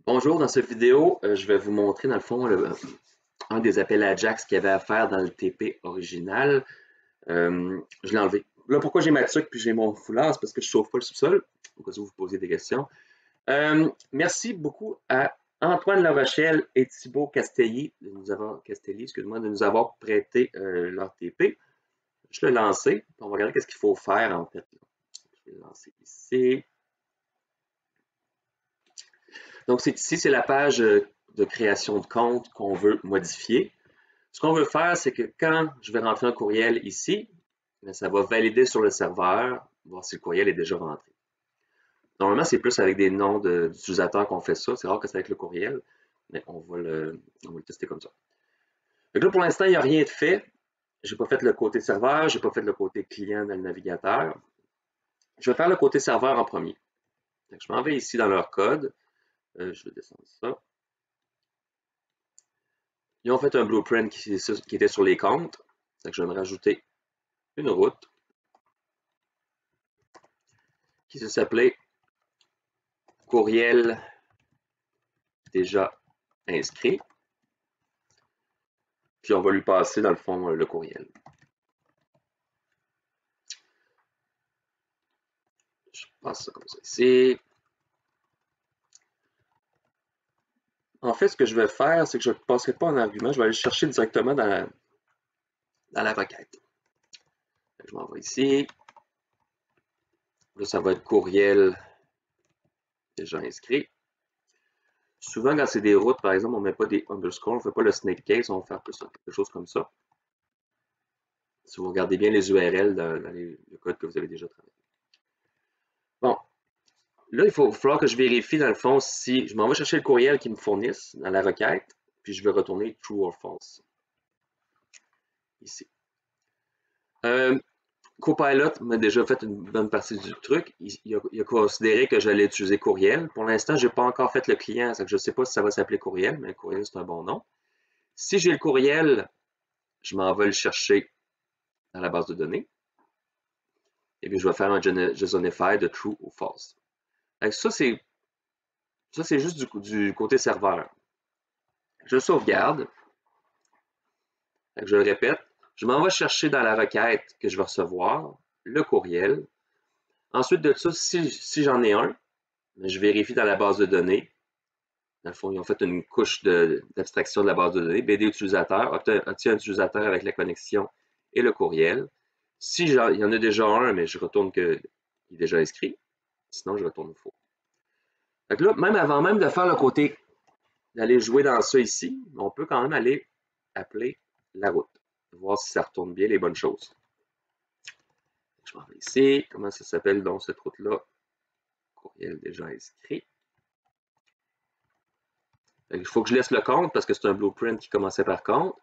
Bonjour, dans cette vidéo, je vais vous montrer dans le fond un des appels Ajax qu'il y avait à faire dans le TP original. Je l'ai enlevé. Là, pourquoi j'ai ma tuque puis j'ai mon foulard, c'est parce que je ne chauffe pas le sous-sol, au cas où vous posez des questions. Merci beaucoup à Antoine Larochelle et Thibaut Castelli de nous avoir prêté leur TP. Je l'ai lancé. On va regarder qu'est-ce qu'il faut faire en fait. Je vais le lancer ici. Donc, ici, c'est la page de création de compte qu'on veut modifier. Ce qu'on veut faire, c'est que quand je vais rentrer un courriel ici, ça va valider sur le serveur, voir si le courriel est déjà rentré. Normalement, c'est plus avec des noms d'utilisateurs qu'on fait ça. C'est rare que c'est avec le courriel, mais on va le tester comme ça. Donc là, pour l'instant, il n'y a rien de fait. Je n'ai pas fait le côté serveur, je n'ai pas fait le côté client dans le navigateur. Je vais faire le côté serveur en premier. Donc, je m'en vais ici dans leur code. Je vais descendre ça. Ils ont fait un blueprint qui était sur les comptes. Donc, je vais me rajouter une route qui s'appelait courriel déjà inscrit. Puis on va lui passer dans le fond le courriel. Je passe ça comme ça ici. En fait, ce que je vais faire, c'est que je ne passerai pas en argument, je vais aller chercher directement dans la requête. Je m'en vais ici. Là, ça va être courriel déjà inscrit. Souvent, quand c'est des routes, par exemple, on ne met pas des underscores, on ne fait pas le snake case, on va faire plus quelque chose comme ça. Si vous regardez bien les URL dans le code que vous avez déjà travaillé. Bon, là, il va falloir que je vérifie dans le fond si je m'en vais chercher le courriel qu'ils me fournissent dans la requête, puis je vais retourner true or false. Ici. Copilot m'a déjà fait une bonne partie du truc. Il a considéré que j'allais utiliser courriel. Pour l'instant, je n'ai pas encore fait le client, je ne sais pas si ça va s'appeler courriel, mais courriel, c'est un bon nom. Si j'ai le courriel, je m'en vais le chercher dans la base de données. Et puis, je vais faire un JSONify de true ou false. Ça, c'est juste du côté serveur. Je sauvegarde. Je le répète. Je m'en vais chercher dans la requête que je vais recevoir le courriel. Ensuite de ça, si j'en ai un, je vérifie dans la base de données. Dans le fond, ils ont fait une couche d'abstraction de la base de données. BD utilisateur, obtient un utilisateur avec la connexion et le courriel. Si il y en a déjà un, mais je retourne qu'il est déjà inscrit. Sinon, je retourne faux. Donc là, même avant même de faire le côté, d'aller jouer dans ça ici, on peut quand même aller appeler la route. Voir si ça retourne bien les bonnes choses. Je m'en vais ici. Comment ça s'appelle donc cette route-là? Courriel déjà inscrit. Il faut que je laisse le compte parce que c'est un blueprint qui commençait par compte.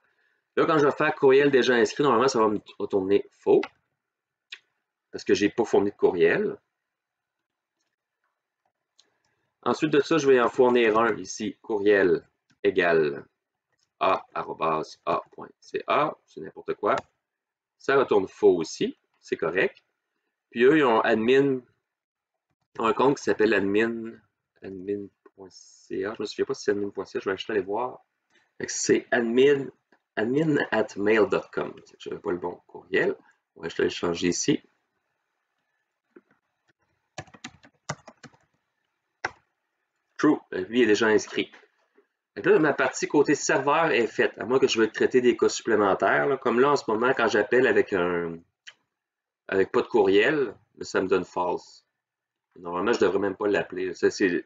Là, quand je vais faire courriel déjà inscrit, normalement, ça va me retourner faux parce que je n'ai pas fourni de courriel. Ensuite de ça, je vais en fournir un ici, courriel égale a@a.ca, c'est n'importe quoi. Ça retourne faux aussi, c'est correct. Puis eux, ils ont un compte qui s'appelle admin.ca. Je ne me souviens pas si c'est admin.ca, je vais juste aller voir. C'est admin@mail.com. Je n'avais pas le bon courriel. On va juste aller le changer ici. True, lui est déjà inscrit. Donc là, ma partie côté serveur est faite, à moins que je veuille traiter des cas supplémentaires. Là. Comme là, en ce moment, quand j'appelle avec pas de courriel, ça me donne false. Normalement, je ne devrais même pas l'appeler. C'est le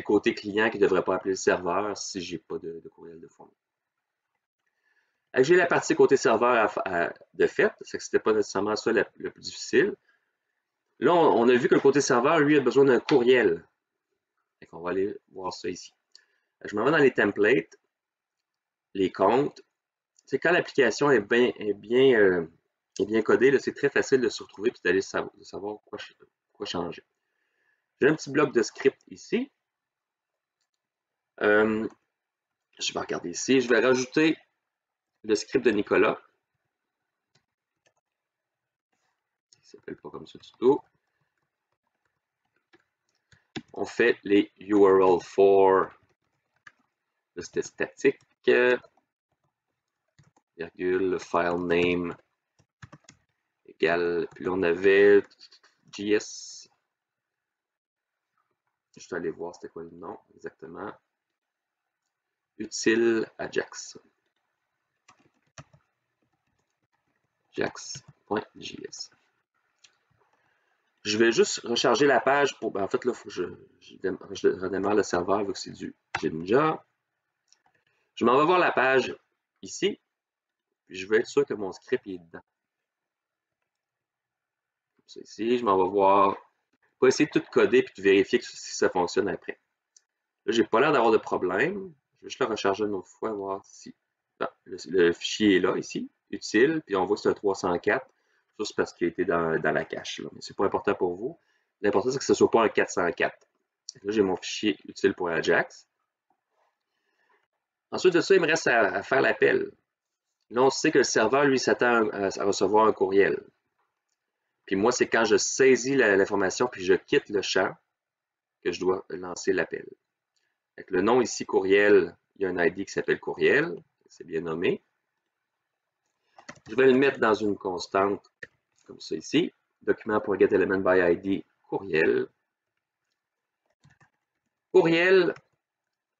côté client qui ne devrait pas appeler le serveur si je n'ai pas de courriel de fourni. J'ai la partie côté serveur de fait, c'est que ce n'était pas nécessairement ça le plus difficile. Là, on a vu que le côté serveur, lui, a besoin d'un courriel. On va aller voir ça ici. Je m'en vais dans les templates, les comptes. C'est quand l'application est bien codée, c'est très facile de se retrouver et d'aller savoir quoi changer. J'ai un petit bloc de script ici. Je vais regarder ici. Je vais rajouter le script de Nicolas. Il ne s'appelle pas comme ça du tout. On fait les URL for Là, c'était statique. Virgule, file name égale. Puis là, on avait JS. Je suis allé voir c'était quoi le nom exactement. Utile Ajax. Ajax.js. Je vais juste recharger la page pour. Ben, en fait, là, il faut que je redémarre le serveur vu que c'est du Jinja. Je m'en vais voir la page ici. Puis je vais être sûr que mon script est dedans. Comme ça ici, je m'en vais voir. Pour essayer de tout coder et de vérifier que si ça fonctionne après. Là, j'ai pas l'air d'avoir de problème. Je vais juste le recharger une autre fois, voir si. Non, le fichier est là, ici, utile, puis on voit que c'est un 304. Ça, c'est parce qu'il a été dans la cache. Là. Mais c'est pas important pour vous. L'important, c'est que ce ne soit pas un 404. Là, j'ai mon fichier utile pour Ajax. Ensuite de ça, il me reste à faire l'appel. Là, on sait que le serveur, lui, s'attend à recevoir un courriel. Puis moi, c'est quand je saisis l'information puis je quitte le champ que je dois lancer l'appel. Le nom ici, courriel, il y a un ID qui s'appelle courriel. C'est bien nommé. Je vais le mettre dans une constante comme ça ici. Document pour getElementById, courriel. Courriel,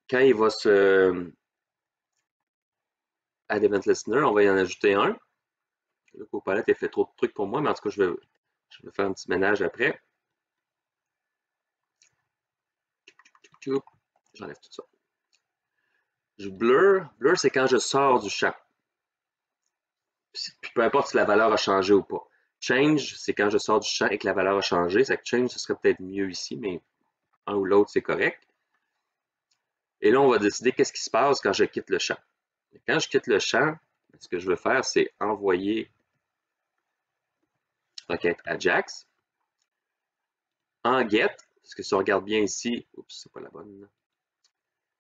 quand il va se add event listener, on va y en ajouter un. Le Copilot a fait trop de trucs pour moi, mais en tout cas, je vais faire un petit ménage après. J'enlève tout ça. Je blur. Blur, c'est quand je sors du champ. Puis peu importe si la valeur a changé ou pas. Change, c'est quand je sors du champ et que la valeur a changé. C'est que change, ce serait peut-être mieux ici, mais un ou l'autre, c'est correct. Et là, on va décider qu'est-ce qui se passe quand je quitte le champ. Et quand je quitte le champ, ce que je veux faire, c'est envoyer requête Ajax en get, parce que si on regarde bien ici, oups, c'est pas la bonne.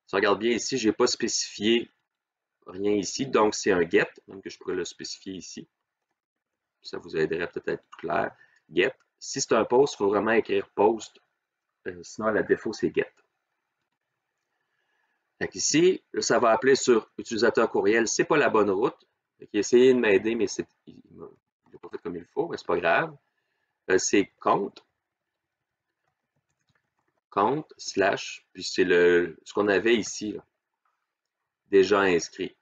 Si on regarde bien ici, je n'ai pas spécifié rien ici, donc c'est un get, même que je pourrais le spécifier ici. Ça vous aiderait peut-être à être plus clair. Get. Si c'est un post, il faut vraiment écrire post, sinon la défaut c'est get. Donc ici, ça va appeler sur utilisateur courriel, c'est pas la bonne route. Il a essayé de m'aider, mais il n'a pas fait comme il faut, mais c'est pas grave. C'est compte, slash, puis c'est ce qu'on avait ici, là, déjà inscrit.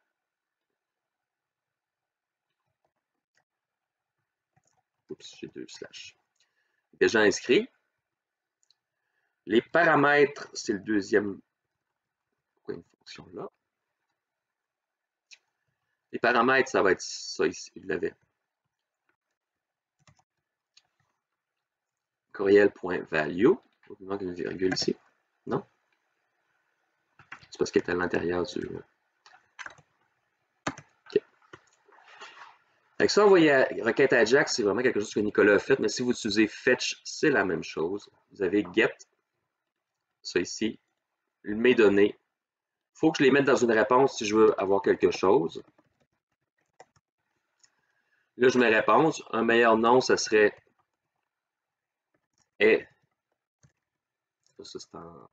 Oups, j'ai deux slash. Déjà inscrit. Les paramètres, c'est le deuxième. Pourquoi une fonction là? Les paramètres, ça va être ça ici, vous l'avez. Courriel.value. Il manque une virgule ici. Non? C'est parce qu'elle est à l'intérieur du. OK. Avec ça, envoyer requête Ajax, c'est vraiment quelque chose que Nicolas a fait, mais si vous utilisez fetch, c'est la même chose. Vous avez get, ça ici, mes données. Il faut que je les mette dans une réponse si je veux avoir quelque chose. Là, je mets réponse. Un meilleur nom, ça serait est. Ça, c'est en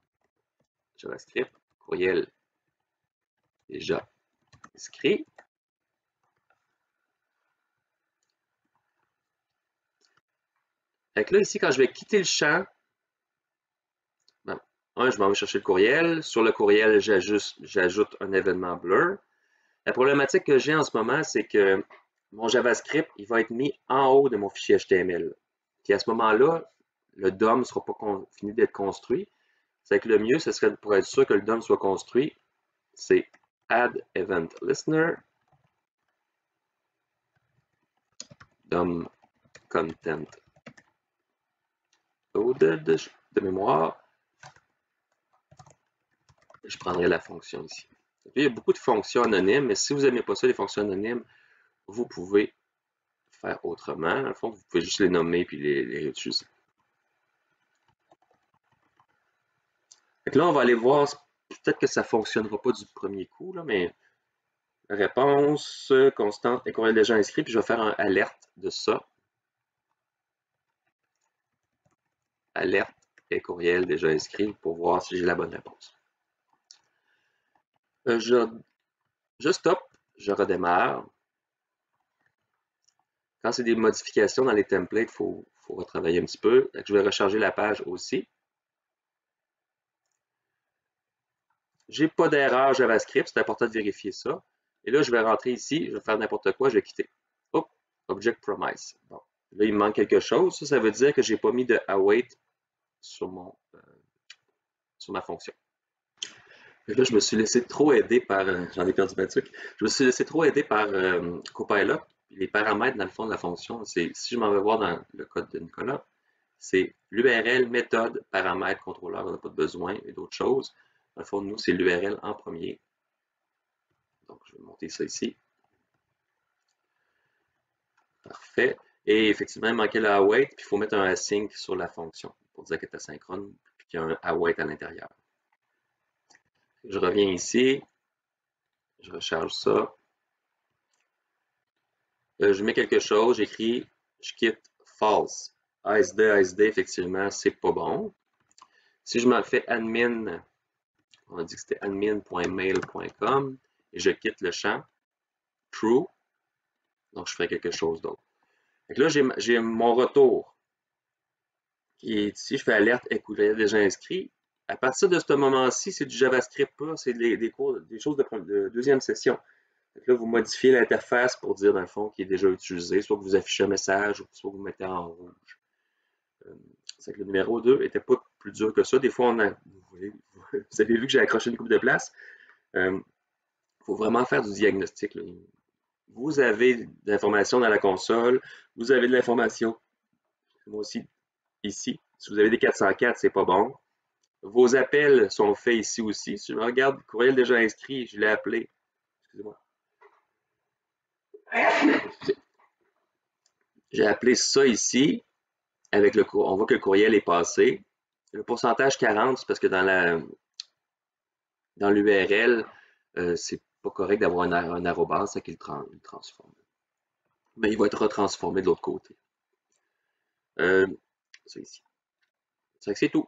JavaScript. Courriel déjà inscrit. Fait que là, ici, quand je vais quitter le champ, ben, je m'en vais chercher le courriel. Sur le courriel, j'ajoute un événement blur. La problématique que j'ai en ce moment, c'est que mon JavaScript, il va être mis en haut de mon fichier HTML. Puis à ce moment-là, le DOM ne sera pas fini d'être construit. C'est que le mieux, ce serait pour être sûr que le DOM soit construit, c'est add event listener, DOM content loaded de mémoire. Je prendrai la fonction ici. Il y a beaucoup de fonctions anonymes, mais si vous n'aimez pas ça, les fonctions anonymes, vous pouvez faire autrement. Dans le fond, vous pouvez juste les nommer puis les réutiliser. Donc là, on va aller voir. Peut-être que ça ne fonctionnera pas du premier coup, là, mais réponse constante et courriel déjà inscrit, puis je vais faire un alerte de ça. Alerte et courriel déjà inscrit pour voir si j'ai la bonne réponse. Je stoppe, je redémarre. Quand c'est des modifications dans les templates, il faut retravailler un petit peu. Je vais recharger la page aussi. J'ai pas d'erreur JavaScript, c'est important de vérifier ça. Et là, je vais rentrer ici, je vais faire n'importe quoi, je vais quitter. Hop, Object Promise. Bon. Là, il me manque quelque chose. Ça veut dire que je n'ai pas mis de await sur ma fonction. Et là, je me suis laissé trop aider par, j'en ai perdu ma truc, je me suis laissé trop aider par Copilot. Les paramètres, dans le fond, de la fonction, si je m'en vais voir dans le code de Nicolas, c'est l'URL, méthode, paramètre, contrôleur, on n'a pas de besoin, et d'autres choses. Dans le fond, nous, c'est l'URL en premier. Donc, je vais monter ça ici. Parfait. Et effectivement, il manquait le await, puis il faut mettre un async sur la fonction pour dire qu'elle est asynchrone, puis qu'il y a un await à l'intérieur. Je reviens ici, je recharge ça. Je mets quelque chose, j'écris, je quitte false. ASD, effectivement, c'est pas bon. Si je m'en fais admin, on a dit que c'était admin.mail.com, et je quitte le champ true, donc je ferai quelque chose d'autre. Là, j'ai mon retour qui est ici, je fais alerte et courriel déjà inscrit. À partir de ce moment-ci, c'est du JavaScript pur, c'est des choses de deuxième session. Donc là, vous modifiez l'interface pour dire, dans le fond, qu'il est déjà utilisé, soit que vous affichez un message, soit que vous mettez en rouge. C'est que le numéro 2 n'était pas plus dur que ça. Des fois, vous avez vu que j'ai accroché une coupe de place. Il faut vraiment faire du diagnostic. Là. Vous avez de l'information dans la console, vous avez de l'information, moi aussi, ici. Si vous avez des 404, c'est pas bon. Vos appels sont faits ici aussi. Si je me regarde, le courriel déjà inscrit, je l'ai appelé. Excusez-moi. J'ai appelé ça ici. Avec on voit que le courriel est passé. Le pourcentage 40, c'est parce que dans l'URL, c'est pas correct d'avoir un arrobas, ça qu'il le transforme. Mais il va être retransformé de l'autre côté. Ça ici. C'est tout.